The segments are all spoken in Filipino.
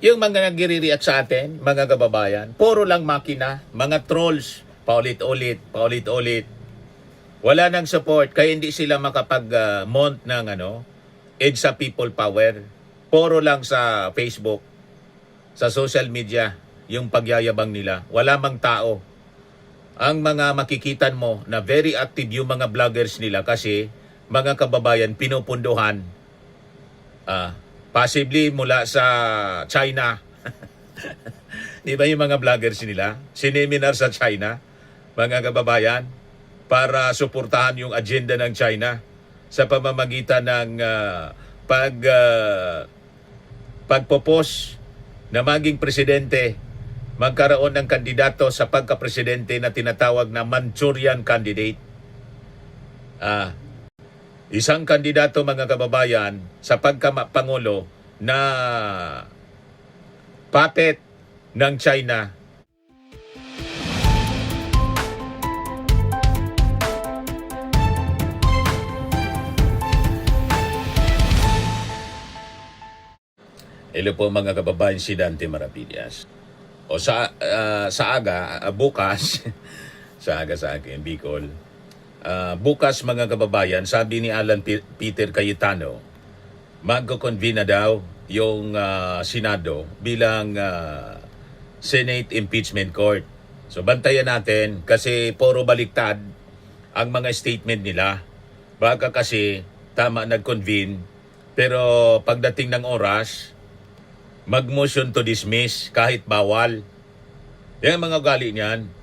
Yung mga nagre-react sa atin, mga kababayan, puro lang makina, mga trolls, paulit-ulit, paulit-ulit. Wala nang support, kaya hindi sila makapag-mount ng EDSA People Power. Puro lang sa Facebook, sa social media, yung pagyayabang nila. Wala mang tao. Ang mga makikitan mo na very active yung mga vloggers nila kasi mga kababayan pinupunduhan. Possibly mula sa China. Di ba yung mga vloggers nila? Sineminar sa China, mga kababayan, para suportahan yung agenda ng China sa pamamagitan ng pagpopos na maging presidente, magkaroon ng kandidato sa pagka-presidente na tinatawag na Manchurian candidate. Isang kandidato, mga kababayan, sa pagka-pangulo na puppet ng China. Hello po mga kababayan, si Dante Maravillas. O sa bukas, sa akin, Bicol. Bukas mga kababayan, sabi ni Alan Peter Cayetano, magko-convene na daw yung Senado bilang Senate Impeachment Court. So bantayan natin kasi puro baliktad ang mga statement nila. Baka kasi tama nag-convene pero pagdating ng oras, mag-motion to dismiss kahit bawal. Yan mga ugali niyan.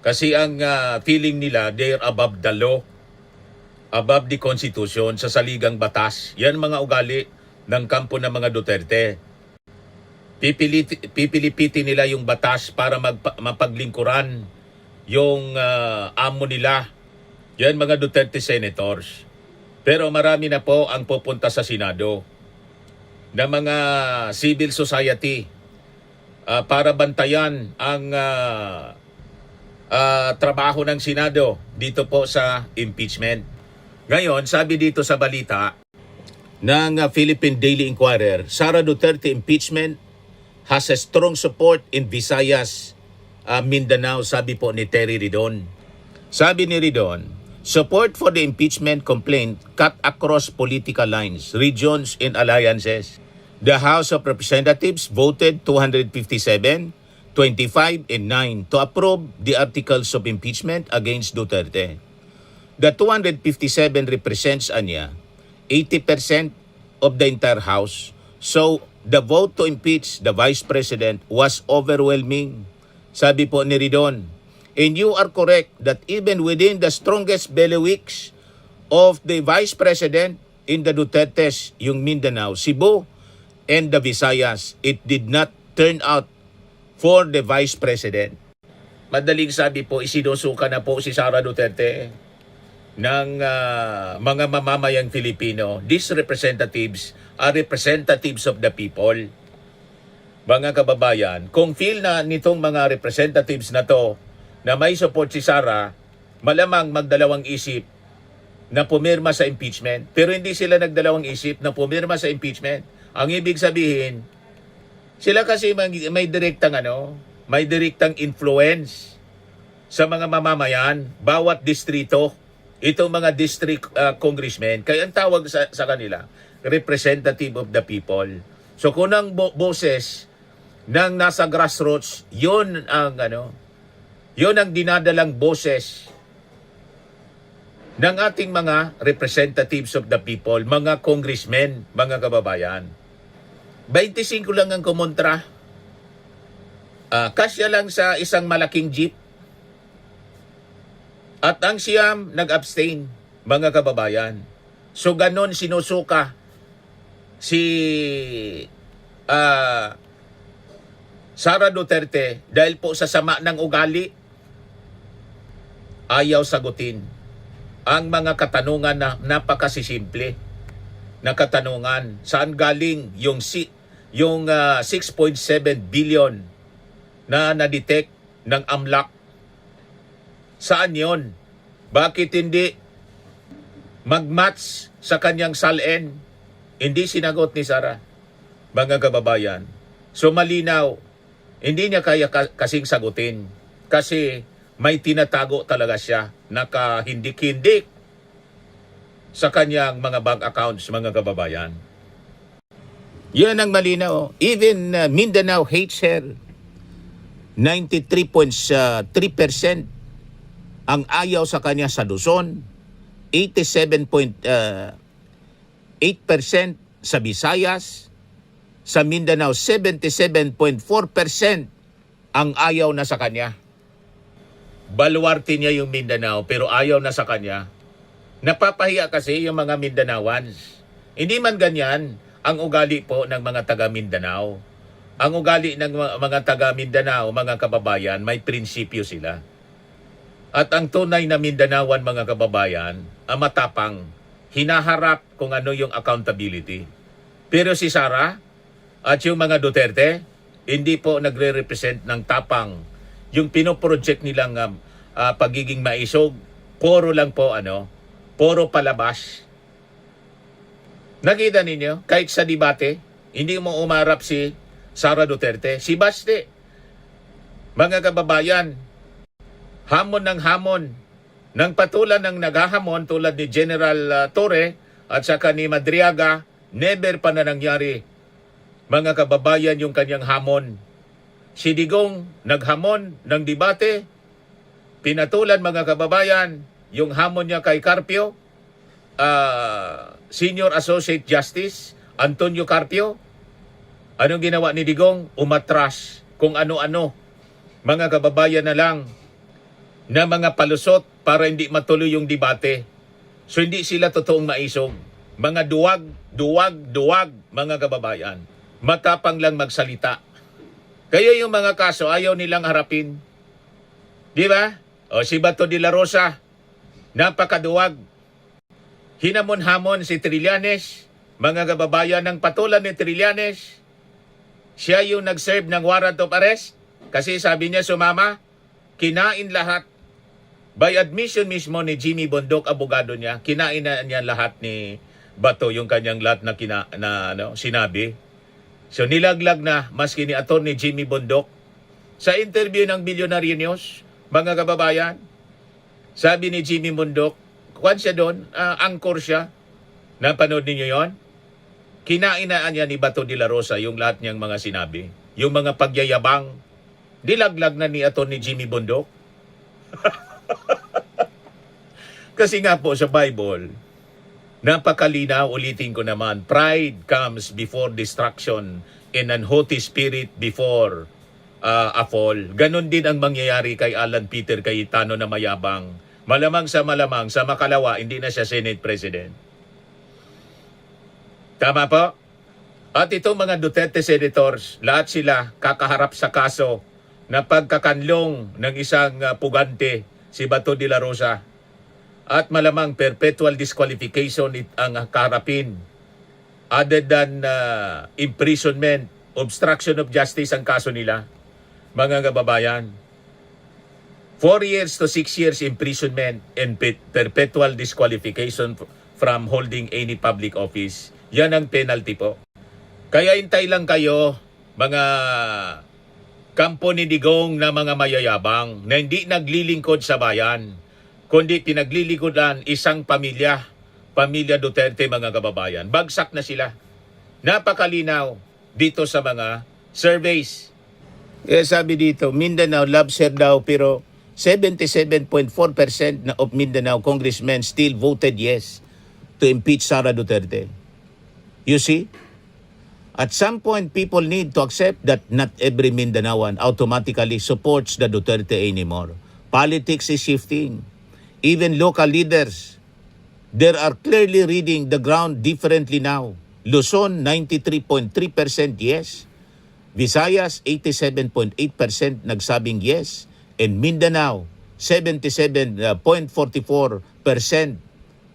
Kasi ang feeling nila, they're above the law, above the Constitution, sa saligang batas. Yan mga ugali ng kampo ng mga Duterte. Pipilipitin nila yung batas para mapaglingkuran yung amo nila. Yan mga Duterte senators. Pero marami na po ang pupunta sa Senado na mga civil society para bantayan ang trabaho ng Senado dito po sa impeachment. Ngayon, sabi dito sa balita ng Philippine Daily Inquirer, Sara Duterte impeachment has a strong support in Visayas, Mindanao, sabi po ni Terry Ridon. Sabi ni Ridon, support for the impeachment complaint cut across political lines, regions, and alliances. The House of Representatives voted 257, 25, and 9 to approve the articles of impeachment against Duterte. The 257 represents, 80% of the entire House. So, the vote to impeach the Vice President was overwhelming, sabi po ni Ridon. And you are correct that even within the strongest bailiwicks of the Vice President in the Dutertes, yung Mindanao, Cebu, and the Visayas, it did not turn out for the Vice President. Madaling sabi po, isinusuka na po si Sara Duterte ng mga mamamayang Filipino. These representatives are representatives of the people. Mga kababayan, kung feel na nitong mga representatives na to na may support si Sara, malamang magdalawang isip na pumirma sa impeachment. Pero hindi sila nagdalawang isip na pumirma sa impeachment. Ang ibig sabihin, sila kasi may direktang influence sa mga mamamayan, bawat distrito, itong mga district congressmen, kaya ang tawag sa kanila, representative of the people. So kung ang boses ng nasa grassroots, yun ang dinadalang boses ng ating mga representatives of the people, mga congressmen, mga kababayan. 25 lang ang kumontra. Kasya lang sa isang malaking jeep. At ang siyam nag-abstain, mga kababayan. So ganon sinusuka si Sara Duterte dahil po sa sama ng ugali, ayaw sagutin ang mga katanungan na napakasisimple na katanungan. Saan galing yung 6.7 billion na na-detect ng AMLAC? Saan yon? Bakit hindi mag-match sa kanyang salin? Hindi sinagot ni Sara. Mga kababayan, So malinaw, hindi niya kaya kasing sagutin kasi may tinatago talaga siya na kahindik-hindik sa kanyang mga bank accounts, mga kababayan. Yan ang malinaw. Even Mindanao hates her. 93.3% ang ayaw sa kanya sa Luzon. 87.8% sa Visayas. Sa Mindanao, 77.4% ang ayaw na sa kanya. Baluarte niya yung Mindanao pero ayaw na sa kanya. Napapahiya kasi yung mga Mindanaoans. Hindi man ganyan ang ugali po ng mga taga Mindanao. Ang ugali ng mga taga Mindanao, mga kababayan, may prinsipyo sila. At ang tunay na Mindanaoan, mga kababayan, ang matapang, hinaharap kung ano yung accountability. Pero si Sara at yung mga Duterte, hindi po nagre-represent ng tapang. Yung pinoproject nilang pagiging maisog, puro lang po puro palabas. Nakita ninyo, kahit sa debate, hindi mo umarap si Sara Duterte, si Baste. Mga kababayan, hamon ng hamon, ng patulan ng naghahamon tulad ni General Torre at saka ni Madriaga, never pa na nangyari. Mga kababayan, yung kanyang hamon. Si Digong naghamon ng debate, pinatulan mga kababayan, yung hamon niya kay Carpio, Senior Associate Justice Antonio Carpio. Anong ginawa ni Digong? Umatras kung ano-ano. Mga kababayan na lang na mga palusot para hindi matuloy yung debate. So hindi sila totoong maisog. Mga duwag, mga kababayan. Matapang lang magsalita. Kaya yung mga kaso ayaw nilang harapin. Di ba? O si Bato de la Rosa, napakaduwag. Hinamon-hamon si Trillanes, mga kababayan ng patulan ni Trillanes. Siya yung nag-serve ng warrant of arrest kasi sabi niya sumama, kinain lahat. By admission mismo ni Jimmy Bondok, abogado niya, kinain na niya lahat ni Bato, yung kanyang lahat na sinabi. So nilaglag na maski ni Atty. Jimmy Bondok. Sa interview ng Billionaire News, mga kababayan, sabi ni Jimmy Bondok, kuwan siya doon, angkor siya. Napanood ninyo yon? Kinainaan niya ni Bato de la Rosa yung lahat niyang mga sinabi. Yung mga pagyayabang, dilaglag na ni Atty. Jimmy Bondok. Kasi nga po sa Bible, napakalinaw, ulitin ko naman, pride comes before destruction and an haughty spirit before a fall. Ganon din ang mangyayari kay Alan Peter Cayetano na mayabang. Malamang, sa makalawa, hindi na siya Senate President. Tama po? At itong mga Duterte Senators, lahat sila kakaharap sa kaso na pagkakanlong ng isang pugante, si Bato de la Rosa. At malamang perpetual disqualification ang kaharapin. Other than imprisonment, obstruction of justice ang kaso nila, mga kababayan. 4 years to 6 years imprisonment and perpetual disqualification from holding any public office. Yan ang penalty po. Kaya hintay lang kayo, mga kampo ni Digong na mga mayayabang na hindi naglilingkod sa bayan, kundi pinaglilingkodan isang pamilya, pamilya Duterte, mga kababayan. Bagsak na sila. Napakalinaw dito sa mga surveys. Kaya sabi dito, Mindanao loves her daw, pero 77.4% na of Mindanao congressmen still voted yes to impeach Sara Duterte. You see? At some point, people need to accept that not every Mindanaoan automatically supports the Duterte anymore. Politics is shifting. Even local leaders, they are clearly reading the ground differently now. Luzon, 93.3% yes. Visayas, 87.8% nagsabing yes. And Mindanao, 77.44%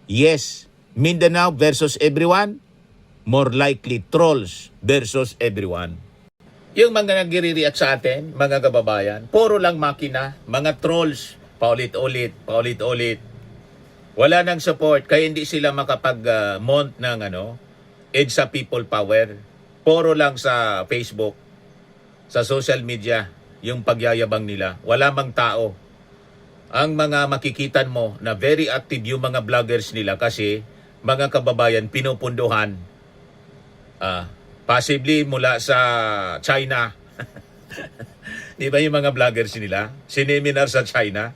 yes. Mindanao versus everyone, more likely trolls versus everyone. Yung mga nagre-react sa atin, mga kababayan, puro lang makina, mga trolls, paulit-ulit. Wala nang support, kaya hindi sila makapag-mount ng EDSA People Power. Puro lang sa Facebook. sa social media yung pagyayabang nila. Wala mang tao. Ang mga makikitan mo na very active yung mga vloggers nila kasi mga kababayan pinupunduhan possibly mula sa China. Di ba yung mga vloggers nila? Sineminar sa China,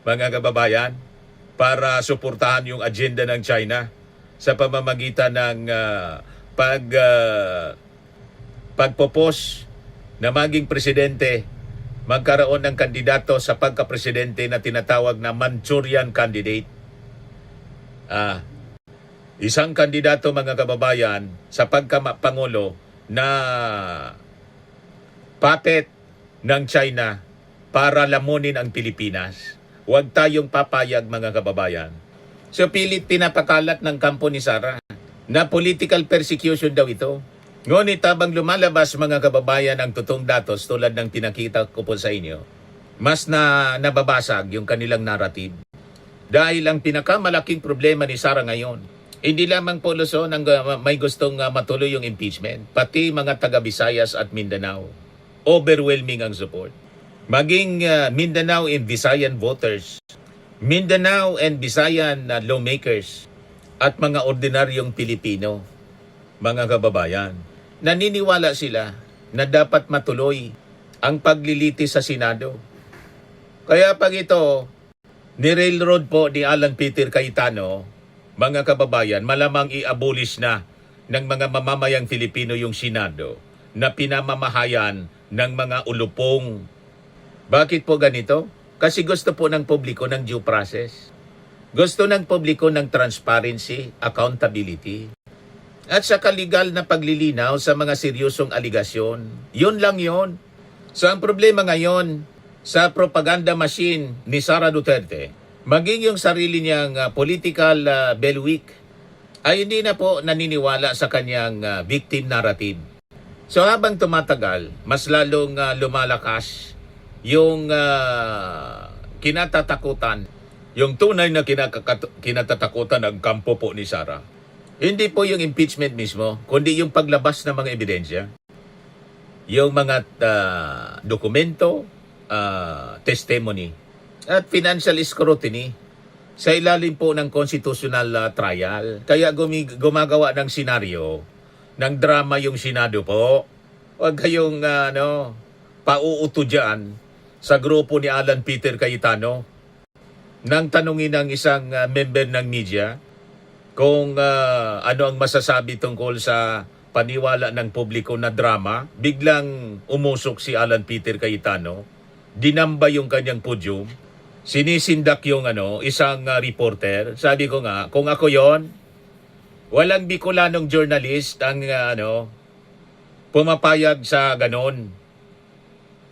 mga kababayan, para suportahan yung agenda ng China sa pamamagitan ng pagpopos na maging presidente, magkaroon ng kandidato sa pagka-presidente na tinatawag na Manchurian candidate. Isang kandidato, mga kababayan, sa pagka-pangulo na puppet ng China para lamunin ang Pilipinas. Huwag tayong papayag, mga kababayan. So pilit pinapakalat ng kampo ni Sara na political persecution daw ito. Ngunit habang lumalabas, mga kababayan, ang totoong datos tulad ng pinakita ko po sa inyo, mas nababasag yung kanilang narrative. Dahil ang pinakamalaking problema ni Sara ngayon, hindi lamang po Luzon ang may gustong matuloy yung impeachment, pati mga taga-Visayas at Mindanao. Overwhelming ang support. Maging Mindanao and Visayan voters, Mindanao and Visayan lawmakers, at mga ordinaryong Pilipino, mga kababayan. Naniniwala sila na dapat matuloy ang paglilitis sa Senado. Kaya pag ito, ni-railroad po ni Alan Peter Cayetano, mga kababayan, malamang i-abolish na ng mga mamamayang Filipino yung Senado na pinamamahayan ng mga ulupong. Bakit po ganito? Kasi gusto po ng publiko ng due process. Gusto ng publiko ng transparency, accountability, at saka legal na paglilinaw sa mga seryosong aligasyon. Yun lang yun. So ang problema ngayon sa propaganda machine ni Sara Duterte, maging yung sarili niyang political bailiwick, ay hindi na po naniniwala sa kanyang victim narrative. So habang tumatagal, mas lalong lumalakas yung kinatatakutan, yung tunay na kinatatakutan ng kampo po ni Sara. Hindi po yung impeachment mismo, kundi yung paglabas ng mga ebidensya, yung mga dokumento, testimony, at financial scrutiny sa ilalim po ng constitutional trial. Kaya gumagawa ng senaryo, ng drama yung Senado po. Huwag kayong pauuto dyan sa grupo ni Alan Peter Cayetano nang tanungin ng isang member ng media kung ano ang masasabi tungkol sa paniwala ng publiko na drama. Biglang umusok si Alan Peter Cayetano, dinamba yung kanyang podium, sinisindak yung isang reporter. Sabi ko nga, kung ako yon, walang Bicolanong journalist ang pumapayag sa ganon.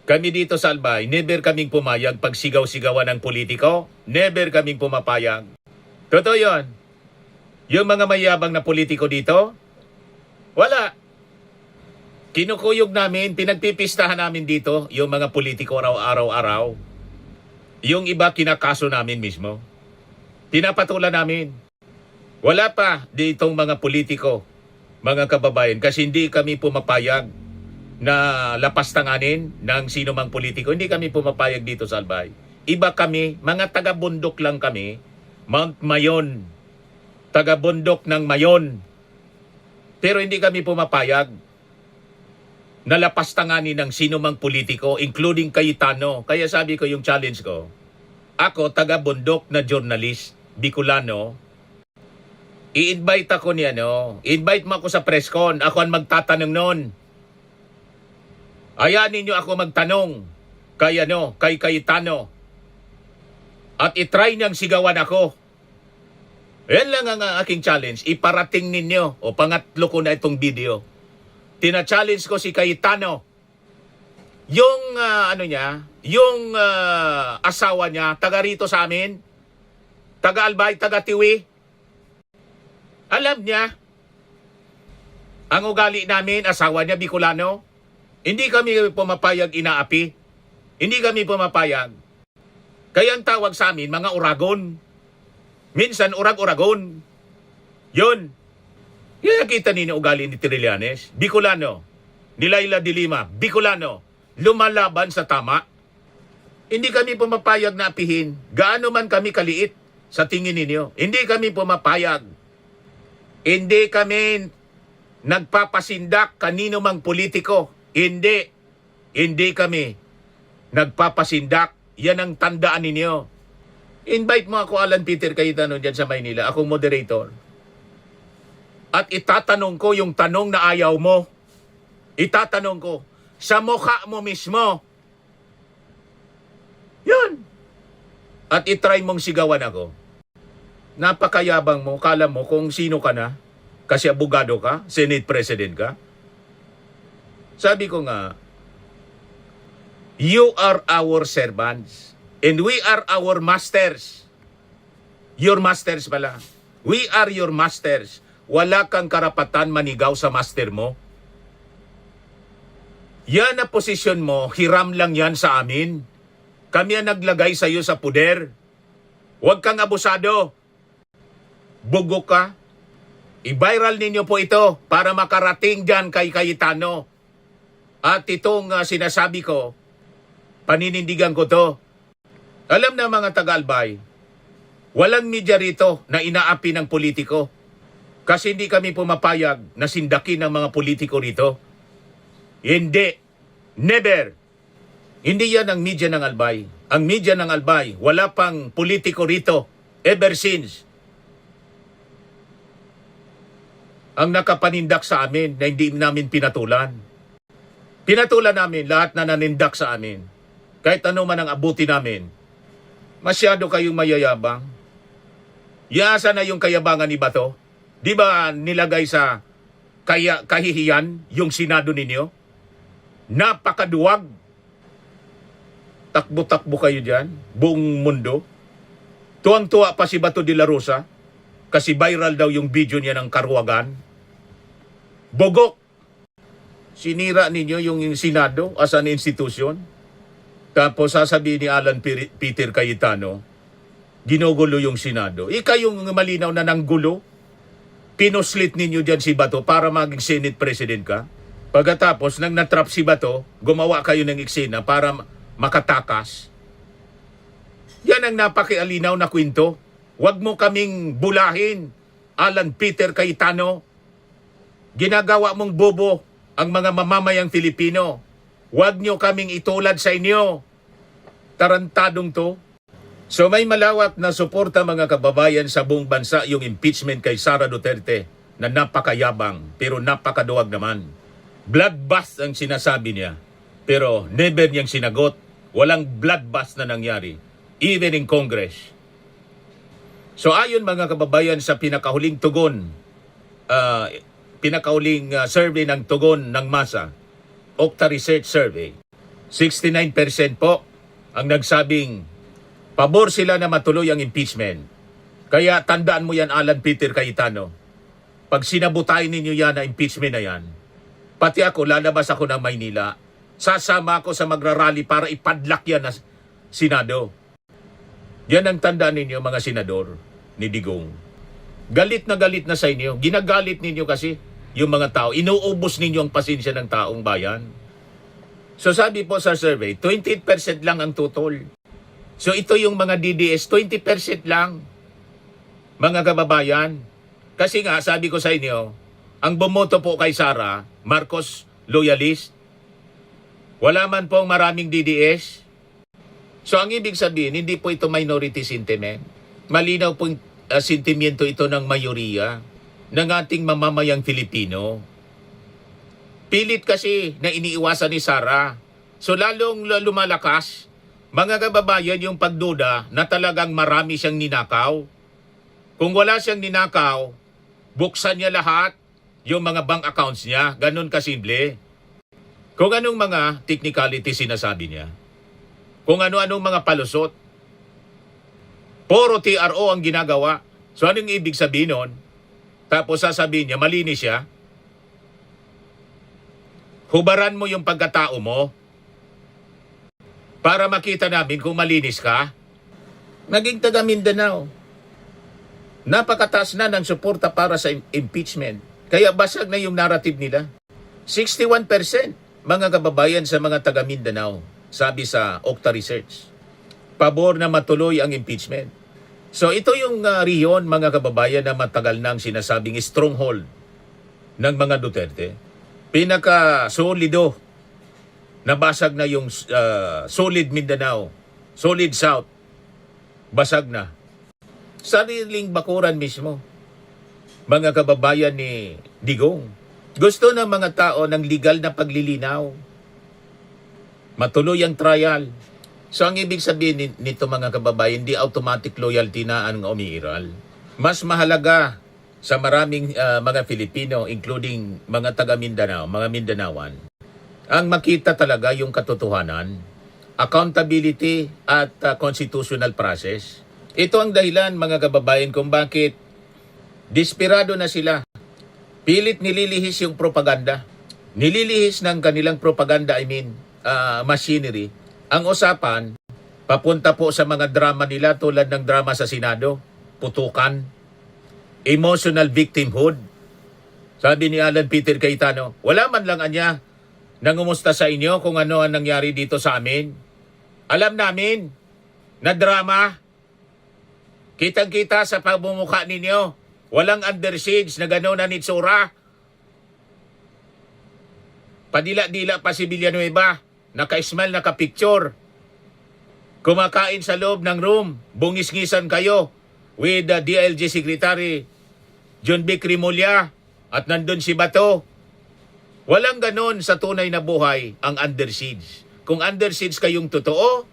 Kami dito sa Albay, never kaming pumayag pag sigaw-sigawan ng politiko. Never kaming pumapayag. Totoo yun. Yung mga mayabang na politiko dito, wala. Kinukuyog namin, pinagpipistahan namin dito yung mga politiko araw-araw. Yung iba kinakaso namin mismo. Pinapatulan namin. Wala pa ditong mga politiko, mga kababayan, kasi hindi kami pumapayag na lapastanganin ng sino mang politiko. Hindi kami pumapayag dito sa Albay. Iba kami, mga taga-bundok lang kami, Mount Mayon, taga-bundok ng Mayon. Pero hindi kami pumapayag na lapastanganin ng sino mang politiko, including Cayetano. Kaya sabi ko yung challenge ko, ako, taga-bundok na journalist, Bicolano, i-invite ako ni invite mo ako sa press con, ako ang magtatanong noon. Ayanin niyo ako magtanong kay Cayetano. At itry niyang sigawan ako. Yan lang ang aking challenge. Iparating ninyo. O pangatlo ko na itong video. Tina-challenge ko si Cayetano. Yung yung asawa niya, taga rito sa amin, taga Albay, taga Tiwi. Alam niya, ang ugali namin, asawa niya, Bicolano. Hindi kami pumapayag inaapi. Hindi kami pumapayag. Kaya ang tawag sa amin, mga uragon. Minsan, urag-uragon. Yun. Kaya kita ninyo ugali ni Trillanes. Bicolano. Ni Laila de Lima. Bicolano. lumalaban sa tama. Hindi kami pumapayag na apihin. Gaano man kami kaliit sa tingin ninyo. Hindi kami pumapayag. Hindi kami nagpapasindak kanino mang politiko. Hindi. Hindi kami nagpapasindak. Yan ang tandaan ninyo. Invite mo ako, Alan Peter Cayetano, dyan sa Maynila. Akong moderator. At itatanong ko yung tanong na ayaw mo. Itatanong ko sa mukha mo mismo. Yan. At itry mong sigawan ako. Napakayabang mo. Kala mo kung sino ka na. Kasi abogado ka. Senate President ka. Sabi ko nga, you are our servants. And we are our masters. Your masters pala. We are your masters. Wala kang karapatan manigaw sa master mo. Yan na posisyon mo, hiram lang yan sa amin. Kami ang naglagay sa iyo sa puder. Huwag kang abusado. Bugok ka. I-viral ninyo po ito para makarating dyan kay Cayetano. At itong sinasabi ko, paninindigan ko to. Alam na mga taga-Albay, walang media rito na inaapi ng politiko. Kasi hindi kami pumapayag na sindakin ng mga politiko rito. Hindi. Never. Hindi yan ang media ng Albay. Ang media ng Albay, wala pang politiko rito ever since. Ang nakapanindak sa amin na hindi namin pinatulan. Pinatulan namin lahat na nanindak sa amin. Kahit ano man ang abuti namin. Masyado kayong mayayabang. Yasa na yung kayabangan ni Bato. Di ba nilagay sa kahihiyan yung Senado ninyo? Napakaduwag. Takbo-takbo kayo dyan. Buong mundo. Tuwang-tuwa pa si Bato de la Rosa. Kasi viral daw yung video niya ng Karuwagan. Bogok. Sinira ninyo yung Senado as an institution. Tapos sasabihin ni Alan Peter Cayetano, ginugulo yung Senado. Yung malinaw na nanggulo. Pinuslit ninyo dyan si Bato para maging Senate President ka. Pagkatapos, nang natrap si Bato, gumawa kayo ng eksena para makatakas. Yan ang napakialinaw na kwento. Huwag mo kaming bulahin, Alan Peter Cayetano. Ginagawa mong bobo ang mga mamamayang Filipino. Huwag nyo kaming itulad sa inyo. Tarantadong to. So may malawak na suporta mga kababayan sa buong bansa yung impeachment kay Sara Duterte na napakayabang pero napakaduwag naman. Bloodbath ang sinasabi niya pero never niyang sinagot. Walang bloodbath na nangyari even in Congress. So ayon mga kababayan sa pinakahuling tugon, survey ng tugon ng masa, Okta Research Survey, 69% po ang nagsabing pabor sila na matuloy ang impeachment. Kaya tandaan mo yan, Alan Peter Cayetano. Pag sinabutay ninyo yan na impeachment na yan, pati ako, lalabas ako ng Maynila, sasama ako sa magrarally para ipadlak yan na Senado. Yan ang tandaan ninyo mga senador ni Digong. Galit na sa inyo. Ginagalit ninyo kasi yung mga tao. Inuubos ninyo ang pasensya ng taong bayan. So sabi po sa survey, 28% lang ang tutol. So ito yung mga DDS, 20% lang. Mga kababayan. Kasi nga, sabi ko sa inyo, ang bumoto po kay Sara, Marcos loyalist. Wala man pong maraming DDS. So ang ibig sabihin, hindi po ito minority sentiment. Malinaw pong sentimiento ito ng mayoriya ng ating mamamayang Filipino. Pilit kasi na iniiwasan ni Sara. So lalong lumalakas, mga kababayan, yung pagduda na talagang marami siyang ninakaw. Kung wala siyang ninakaw, buksan niya lahat yung mga bank accounts niya. Ganun kasimple. Kung anong mga technicality sinasabi niya. Kung ano-anong mga palusot. Puro TRO ang ginagawa. So anong ibig sabihin nun? Tapos sasabihin niya, malinis siya. Hubaran mo yung pagkatao mo para makita namin kung malinis ka. Naging taga Mindanao. Napakataas na ng suporta para sa impeachment. Kaya basag na yung narrative nila. 61%. mga kababayan sa mga taga Mindanao, sabi sa Okta Research, pabor na matuloy ang impeachment. So ito yung riyon, mga kababayan, na matagal nang sinasabing stronghold ng mga Duterte. Pinaka-solido, nabasag na yung solid Mindanao, solid South, basag na. Sariling bakuran mismo, mga kababayan ni Digong. Gusto ng mga tao ng legal na paglilinaw. Matuloy ang trial. So ang ibig sabihin nito, mga kababayan, hindi automatic loyalty na ang umiiral. Mas mahalaga sa maraming mga Filipino, including mga taga Mindanao, mga Mindanawan, ang makita talaga yung katotohanan, accountability at constitutional process. Ito ang dahilan, mga kababayan, kung bakit desperado na sila. Pilit nililihis yung propaganda. Nililihis ng kanilang propaganda, machinery. Ang usapan, papunta po sa mga drama nila tulad ng drama sa Senado, putukan, emotional victimhood. Sabi ni Alan Peter Cayetano, wala man lang anya nangumusta sa inyo kung ano ang nangyari dito sa amin. Alam namin na drama. Kitang-kita sa pagmumukha ninyo. Walang under siege na gano'n na nitsura. Padila-dila pa si Villanueva. Naka-smile, naka-picture. Kumakain sa loob ng room. Bungis-ngisan kayo with the DLG Secretary John B. Crimolia. At nandun si Bato. Walang gano'n sa tunay na buhay ang under siege. Kung under siege kayong totoo,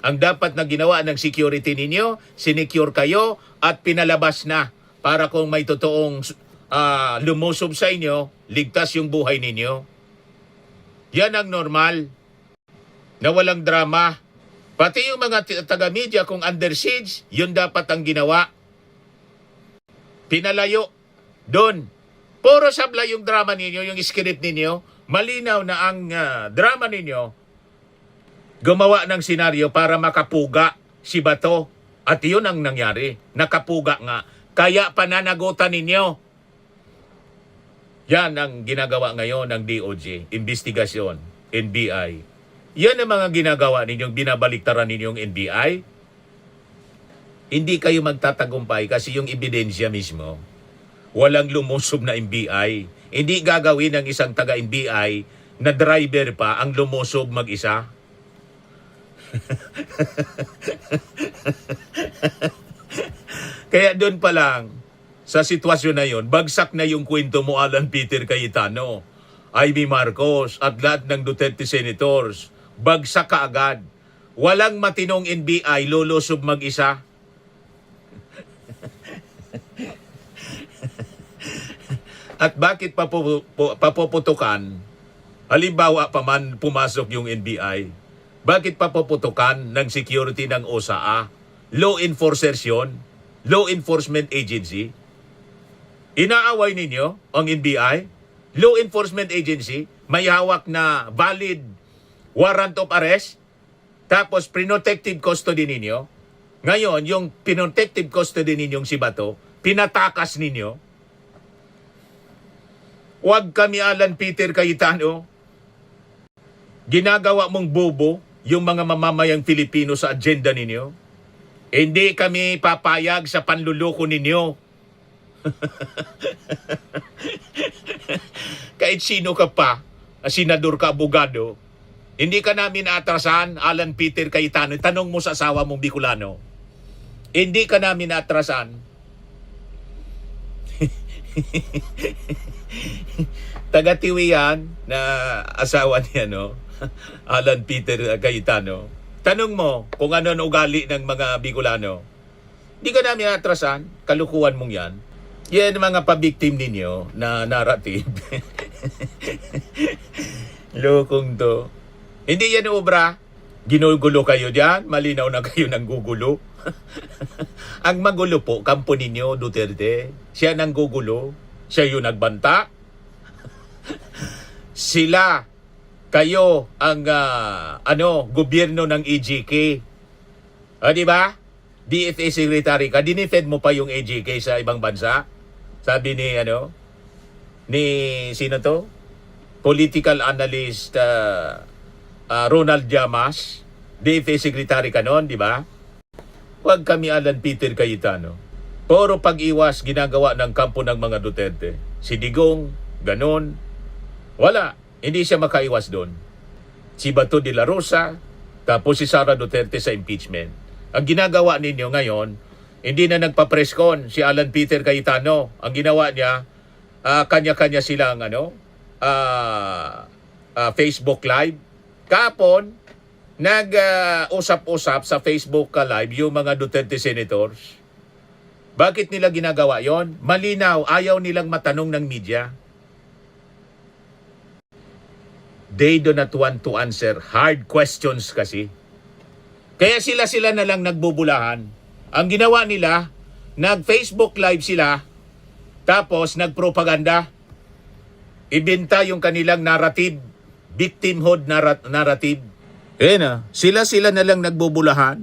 ang dapat na ginawa ng security ninyo, sinecure kayo at pinalabas na para kung may totoong lumusob sa inyo, ligtas yung buhay ninyo. Yan ang normal, na walang drama. Pati yung mga taga-media, kung under siege, yun dapat ang ginawa. Pinalayo doon. Puro sabla yung drama ninyo, yung script ninyo. Malinaw na ang drama ninyo gumawa ng senaryo para makapuga si Bato. At yun ang nangyari. Nakapuga nga. Kaya pananagutan ninyo. Yan ang ginagawa ngayon ng DOJ. Investigasyon. NBI. Yan ang mga ginagawa ninyong binabaliktaran ninyong NBI. Hindi kayo magtatagumpay kasi yung ebidensya mismo. Walang lumusob na NBI. Hindi gagawin ng isang taga-NBI na driver pa ang lumusob mag-isa. Kaya doon pa lang, sa sitwasyon na yon, bagsak na yung kwento mo, Alan Peter Cayetano, Amy Marcos, at lahat ng Duterte senators. Bagsak ka agad. Walang matinong NBI lulusob mag-isa. At bakit papuputukan? Halimbawa pa man pumasok yung NBI. Bakit papuputukan ng security ng OSAA? Law enforcers yun. Law Enforcement Agency. Inaaway ninyo ang NBI? Law Enforcement Agency, may hawak na valid warrant of arrest, tapos protective custody ninyo. Ngayon, yung protective custody ninyong si Bato, pinatakas ninyo. Huwag kami, Alan Peter Cayetano, ginagawa mong bobo yung mga mamamayang Filipino sa agenda ninyo. Hindi kami papayag sa panluloko ninyo. Kahit sino ka pa, senador ka, abogado, hindi ka namin atrasan, Alan Peter Cayetano. Tanong mo sa asawa mong Bicolano. Hindi ka namin atrasan. Taga-Tiwi yan na asawa niya, no? Alan Peter Cayetano. Tanong mo kung ano ang ugali ng mga Bicolano. Hindi ka namin atrasan. Kalukuhan mong yan. Yan ang mga pa-victim ninyo na narrative. Lokong to. Hindi yan obra. Ginugulo kayo dyan. Malinaw na kayo ng gugulo. Ang magulo po, kampo ninyo, Duterte. Siya nang gugulo. Siya yung nagbanta. Sila, kayo ang gobyerno ng EJK. Di ba? DFA secretary ka, dinifend mo pa yung EJK sa ibang bansa. Sabi ni sino to? political analyst Ronald Llamas, DFA Secretary ka noon, di ba? Huwag kami Alan Peter Cayetano. Puro pag-iwas ginagawa ng kampo ng mga Duterte. Si Digong, ganon. Wala, hindi siya makaiwas doon. Si Bato de la Rosa, tapos si Sara Duterte sa impeachment. Ang ginagawa ninyo ngayon, hindi na nagpa-press con si Alan Peter Cayetano. Ang ginawa niya, kanya-kanya silang Facebook Live. Kapon, nag-usap-usap sa Facebook Live yung mga Duterte senators. Bakit nila ginagawa yon? Malinaw, ayaw nilang matanong ng media. They do not want to answer hard questions kasi. Kaya sila na lang nagbubulahan. Ang ginawa nila, nag-Facebook Live sila, tapos nagpropaganda. Ibenta yung kanilang narrative, victimhood narrative. Sila na lang nagbubulahan.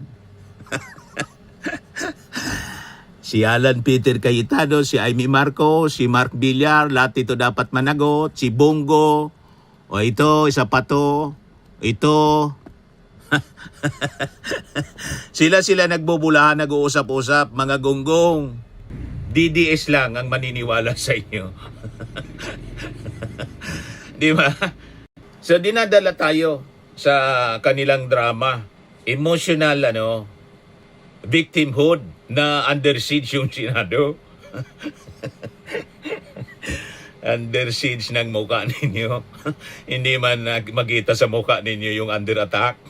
Si Alan Peter Cayetano, si Amy Marcos, si Mark Villar, lahat ito dapat managot, si Bongo, o ito, isa pa to, ito. sila nagbubulahan, nag-uusap-usap, mga gonggong. DDS lang ang maniniwala sa inyo. Di ba? So dinadala tayo sa kanilang drama. Emotional victimhood na under siege yung Senado. Under siege ng mukha ninyo. Hindi man magkita sa mukha ninyo yung under attack.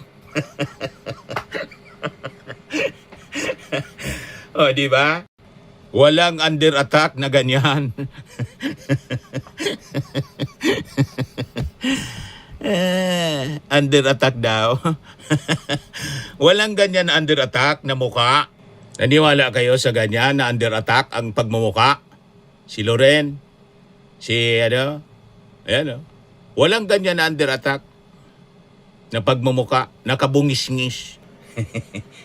O, di ba? Walang under attack na ganyan. Under attack daw. Walang ganyan under attack na mukha. Naniwala kayo sa ganyan na under attack ang pagmumuka? Si Loren, si walang ganyan na under attack na pagmumuka, nakabungis-ngis.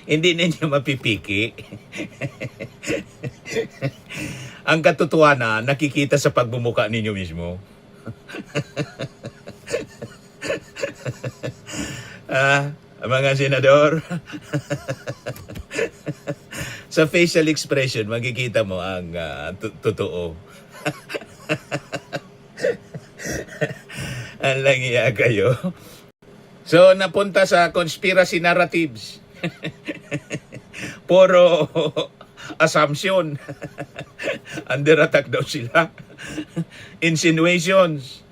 Hindi ninyo mapipiki. Ang katotohanan, nakikita sa pagmumuka ninyo mismo. Mga senador, sa facial expression, makikita mo ang totoo. Ang langiya kayo. So, napunta sa conspiracy narratives. Puro assumption. Under attack daw sila. Insinuations.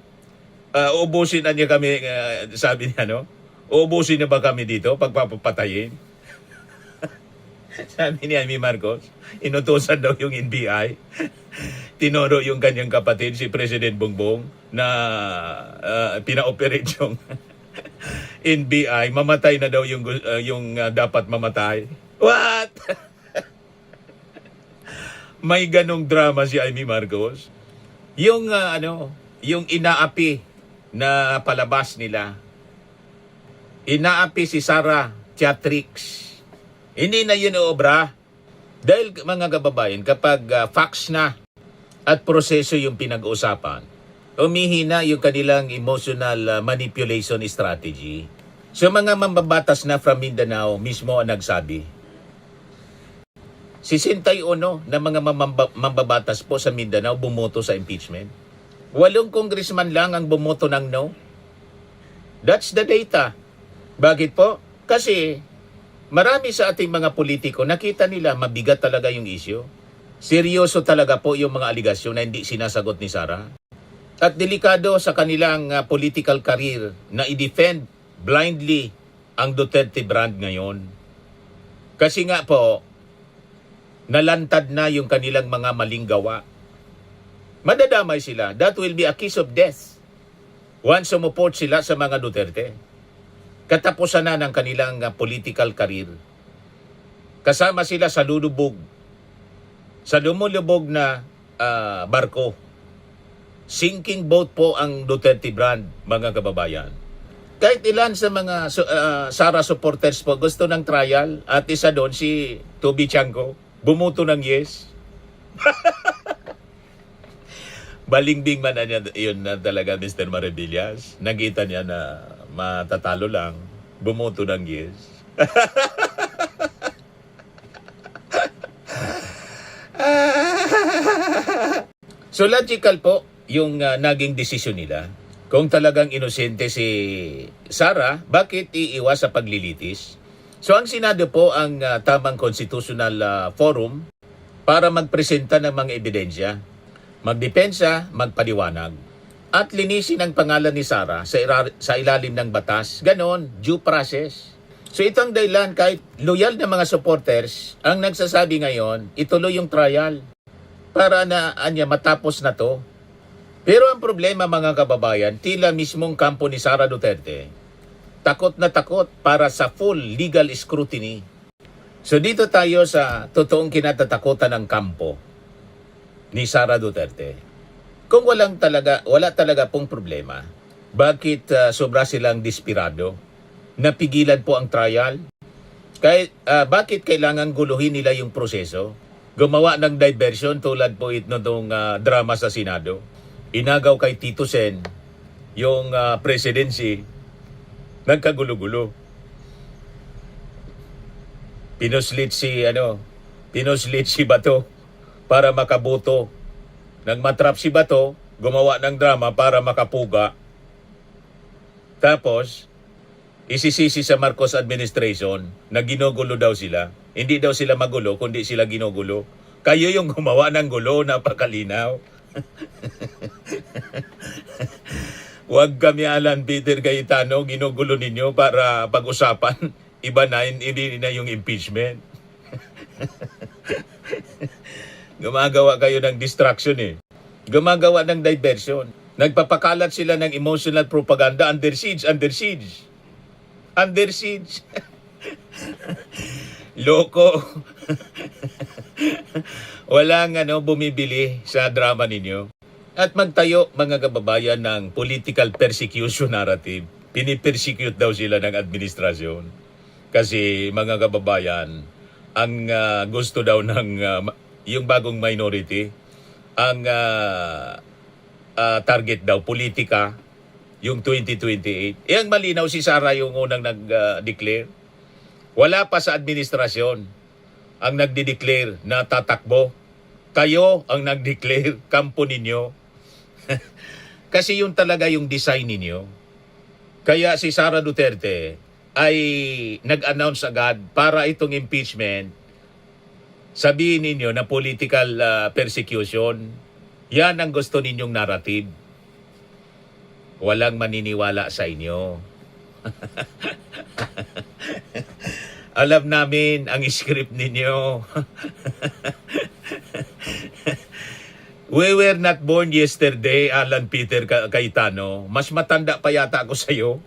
Uubusin na niya kami, sabi niya, uubusin na ba kami dito pagpapatayin? Sabi ni Amy Marcos, inutusan daw yung NBI. Tinuro yung kanyang kapatid, si President Bongbong, na pina-operate yung NBI. Mamatay na daw yung dapat mamatay. What? May ganong drama si Amy Marcos. Yung yung inaapi na palabas nila. Inaapi si Sara Teatrix. Hindi na yun obra. Dahil mga kababayan, kapag facts na at proseso yung pinag-uusapan, umihina yung kanilang emotional manipulation strategy. So mga mambabatas na from Mindanao mismo ang nagsabi. 61 na mga mambabatas po sa Mindanao bumoto sa impeachment. 8 congressman lang ang bumoto ng no. That's the data. Bakit po? Kasi marami sa ating mga politiko, nakita nila mabigat talaga yung issue. Seryoso talaga po yung mga aligasyon na hindi sinasagot ni Sara. At delikado sa kanilang political career na i-defend blindly ang Duterte brand ngayon. Kasi nga po, nalantad na yung kanilang mga maling gawa. Madadamay sila. That will be a kiss of death once sumuport sila sa mga Duterte. Katapusan na ng kanilang political career. Kasama sila sa lulubog. Sa lumulubog na barko. Sinking boat po ang Duterte brand, mga kababayan. Kahit ilan sa mga Sara supporters po gusto ng trial, at isa doon si Toby Chanco, bumuto ng yes. Balingbing man na niya, yun na talaga, Mr. Maribillas. Nakita niya na matatalo lang. Bumoto ng yes. So logical po yung naging desisyon nila. Kung talagang inosente si Sara, bakit iiwas sa paglilitis? So ang Senado po ang tamang constitutional forum para magpresenta ng mga ebidensya, magdepensa, magpaliwanag, at linisin ang pangalan ni Sara sa ilalim ng batas. Ganon, due process. So itong dahilan, kahit loyal na mga supporters ang nagsasabi ngayon, ituloy yung trial para na matapos na to. Pero ang problema mga kababayan, tila mismong kampo ni Sara Duterte, takot na takot para sa full legal scrutiny. So dito tayo sa totoong kinatatakutan ng kampo ni Sara Duterte. Kung wala talaga pong problema, bakit sobra silang desperado? Napigilan po ang trial? Bakit kailangan guluhin nila yung proseso? Gumawa ng diversion tulad po itong drama sa Senado. Inagaw kay Tito Sen yung presidency, nagkagulo-gulo. Pinuslit si Bato para makaboto. Nang matrap si Bato, gumawa ng drama para makapuga. Tapos, isisisi sa Marcos administration na ginugulo daw sila. Hindi daw sila magulo, kundi sila ginugulo. Kayo yung gumawa ng gulo, napakalinaw. Huwag kami Alan Peter Cayetano, ginugulo ninyo para pag-usapan. Iba na, hindi na yung impeachment. Gumagawa kayo ng distraction Gumagawa ng diversion. Nagpapakalat sila ng emotional propaganda. Under siege. Loko. Walang bumibili sa drama ninyo. At magtayo mga kababayan ng political persecution narrative. Pinipersecute daw sila ng administrasyon. Kasi mga kababayan, ang gusto daw ng yung bagong minority, ang target daw, politika, yung 2028. Ang malinaw si Sara yung unang nag-declare. Wala pa sa administrasyon ang nagdi-declare na tatakbo. Kayo ang nag-declare, kampo ninyo. Kasi yun talaga yung design ninyo. Kaya si Sara Duterte ay nag-announce agad para itong impeachment, sabihin ninyo na political persecution. Yan ang gusto ninyong narrative. Walang maniniwala sa inyo. Alam namin ang script ninyo. We were not born yesterday, Alan Peter Cayetano. Mas matanda pa yata ako sa'yo.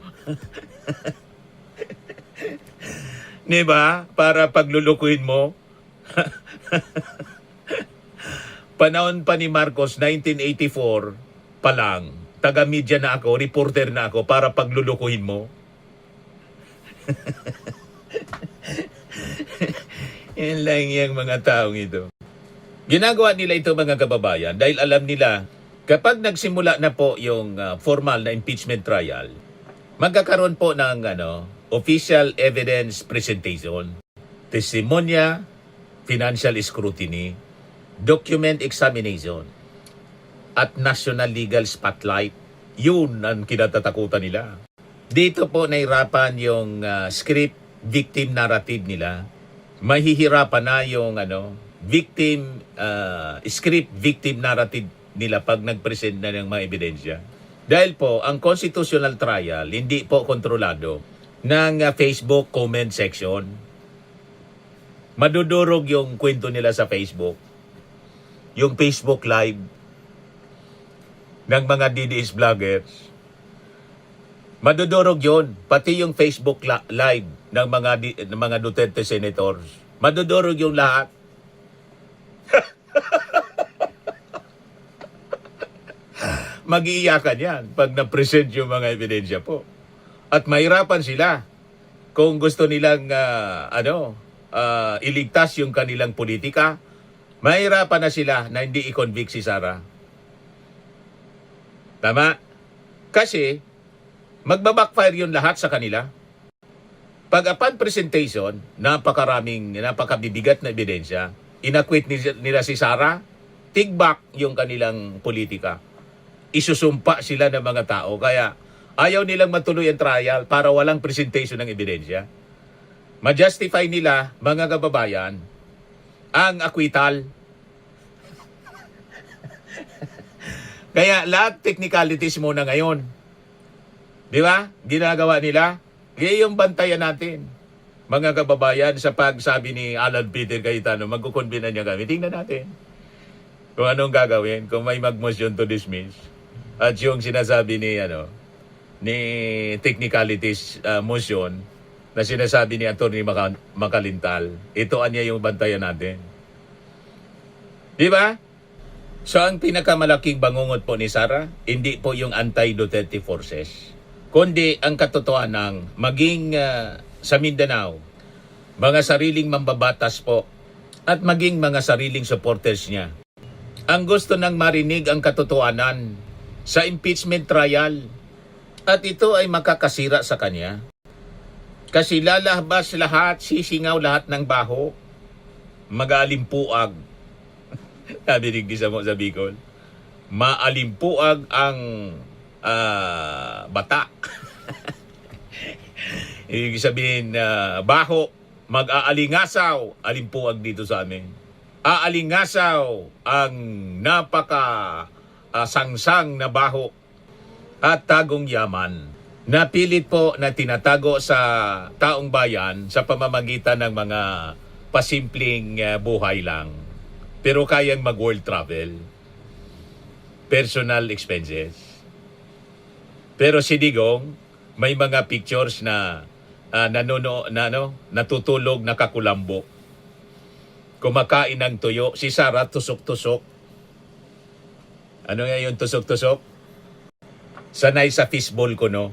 Diba? Para paglulukuhin mo. Panahon pa ni Marcos, 1984 pa lang. Taga-media na ako, reporter na ako para paglulukuhin mo. Yan lang yung mga taong ito. Ginagawa nila ito mga kababayan dahil alam nila kapag nagsimula na po yung formal na impeachment trial, magkakaroon po ng official evidence presentation, testimonya, financial scrutiny, document examination, at national legal spotlight. Yun ang kinatatakutan nila. Dito po nahirapan yung script victim narrative nila. Mahihirapan na yung script victim narrative nila pag nag-present na ng mga ebidensya. Dahil po, ang constitutional trial hindi po kontrolado ng Facebook comment section. Madudurog yung kwento nila sa Facebook. Yung Facebook live ng mga DDS vloggers. Madudurog yun. Pati yung Facebook live ng mga Duterte senators. Madudurog yung lahat. Mag-iiyakan yan pag na-present yung mga ebidensya po. At mahirapan sila kung gusto nilang iligtas yung kanilang politika. Mahirapan na sila na hindi i-convict si Sara. Tama? Kasi, magbabackfire yun lahat sa kanila. Pag upon presentation, napakabibigat na ebidensya, inakwit nila si Sara, tigbak yung kanilang politika. Isusumpa sila ng mga tao. Kaya ayaw nilang matuloy ang trial para walang presentation ng ebidensya. Ma-justify nila, mga kababayan, ang akwital. Kaya lahat technicalities muna ngayon. Di ba? Ginagawa nila. Kaya yung bantayan natin. Mga kababayan, sa pagsabi ni Alan Peter Cayetano, magkukonbina niya kami. Tingnan natin kung anong gagawin, kung may mag-motion to dismiss. At yung sinasabi ni technicalities motion na sinasabi ni Atty. Makalintal, ito anya yung bantayan natin. Di ba? So ang pinakamalaking bangungot po ni Sara, hindi po yung anti-Duterte forces, kundi ang katotohanan maging sa Mindanao, mga sariling mambabatas po at maging mga sariling supporters niya. Ang gusto nang marinig ang katotohanan sa impeachment trial at ito ay makakasira sa kanya. Kasi lalabas lahat, sisingaw lahat ng baho, mag-aalimpuag. Sabi mo sa Bicol, maalimpuag ang bata. Ibig sabihin, baho, mag-aalingasaw, alimpuag dito sa amin. Aalingasaw ang sangsang na baho at tagong yaman na pilit po na tinatago sa taong bayan sa pamamagitan ng mga pasimpleng buhay lang. Pero kayang mag-world travel, personal expenses. Pero si Digong, may mga pictures na natutulog, nakakulambo. Kumakain ng tuyo. Si Sara, tusok-tusok. Ano nga yung tusok-tusok? Sanay sa fishball ko, no?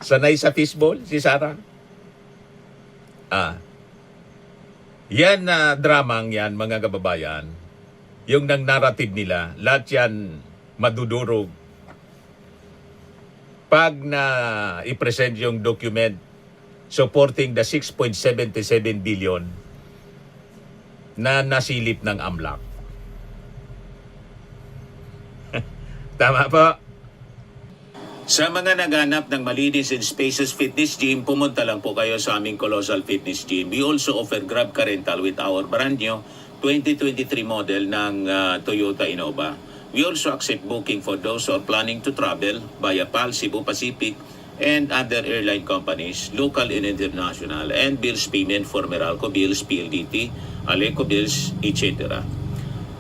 Sanay sa fishball, si Sara. Yan na dramang yan, mga kababayan. Yung nang narrative nila, lahat yan madudurog. Pag na i-present yung document supporting the 6.77 billion na nasilip ng AMLAC. Tama po. Sa mga naghanap ng malinis and spacious fitness gym, pumunta lang po kayo sa aming Colossal Fitness Gym. We also offer Grab Car Rental with our brand new 2023 model ng Toyota Innova. We also accept booking for those who are planning to travel via PAL, Cebu Pacific, and other airline companies, local and international, and bills payment for Meralco Bills, PLDT, Aleco Bills, etc.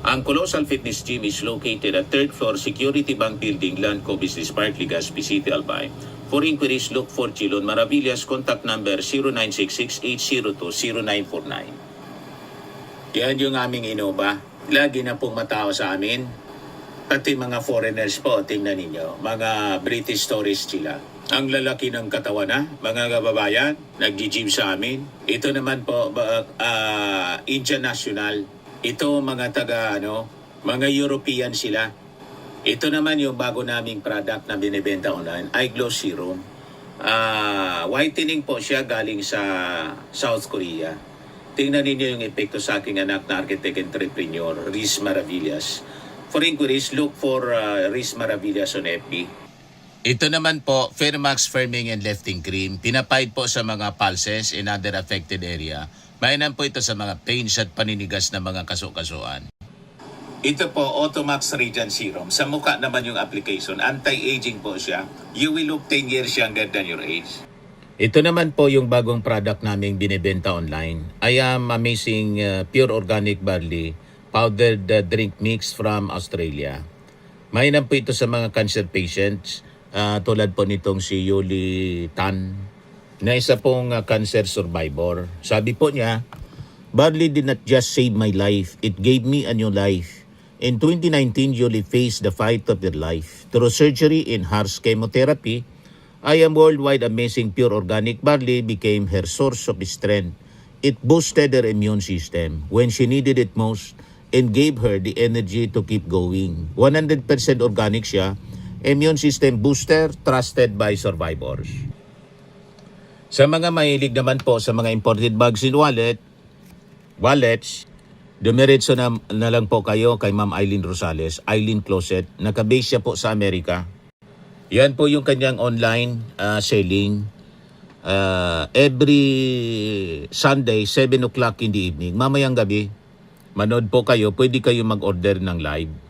Ang Colossal Fitness Gym is located at 3rd floor Security Bank Building, Landco Business Park, Legazpi City, Albay. For inquiries, look for Chilon Maravillas. Contact number 0966-802-0949. Yan yung aming Innova. Lagi na pong matao sa amin. Pati mga foreigners po, tingnan ninyo. Mga British tourists sila. Ang lalaki ng katawan na, mga kababayan, nag-gym sa amin. Ito naman po, Indian National. Ito mga mga European sila. Ito naman yung bago naming product na binibenta online, Eye Glow Serum. Whitening po siya galing sa South Korea. Tingnan ninyo yung epekto sa aking anak na architect entrepreneur, Riz Maravillas. For inquiries, look for Riz Maravillas on FB. Ito naman po, Fairmax Firming and Lifting Cream. Pinapahid po sa mga pulses in other affected area. Mainam po ito sa mga pains at paninigas na mga kaso-kasuan. Ito po, Automax Radiant Serum. Sa mukha naman yung application. Anti-aging po siya. You will look 10 years younger than your age. Ito naman po yung bagong product naming binibenta online. I am Amazing Pure Organic Barley Powdered Drink Mix from Australia. Mainam po ito sa mga cancer patients. Tulad po nitong si Yuli Tan, na isa pong cancer survivor. Sabi po niya, barley did not just save my life, it gave me a new life. In 2019, Yuli faced the fight of her life. Through surgery and harsh chemotherapy, I am worldwide amazing pure organic barley became her source of strength. It boosted her immune system. When she needed it most, and gave her the energy to keep going. 100% organic siya. Immune system booster trusted by survivors. Sa mga mahilig naman po sa mga imported bags and wallets, dumiretso na lang po kayo kay Ma'am Eileen Rosales, Eileen Closet. Nakabase siya po sa Amerika. Yan po yung kanyang online selling. Every Sunday, 7 o'clock in the evening, mamayang gabi, manood po kayo, pwede kayo mag-order ng live.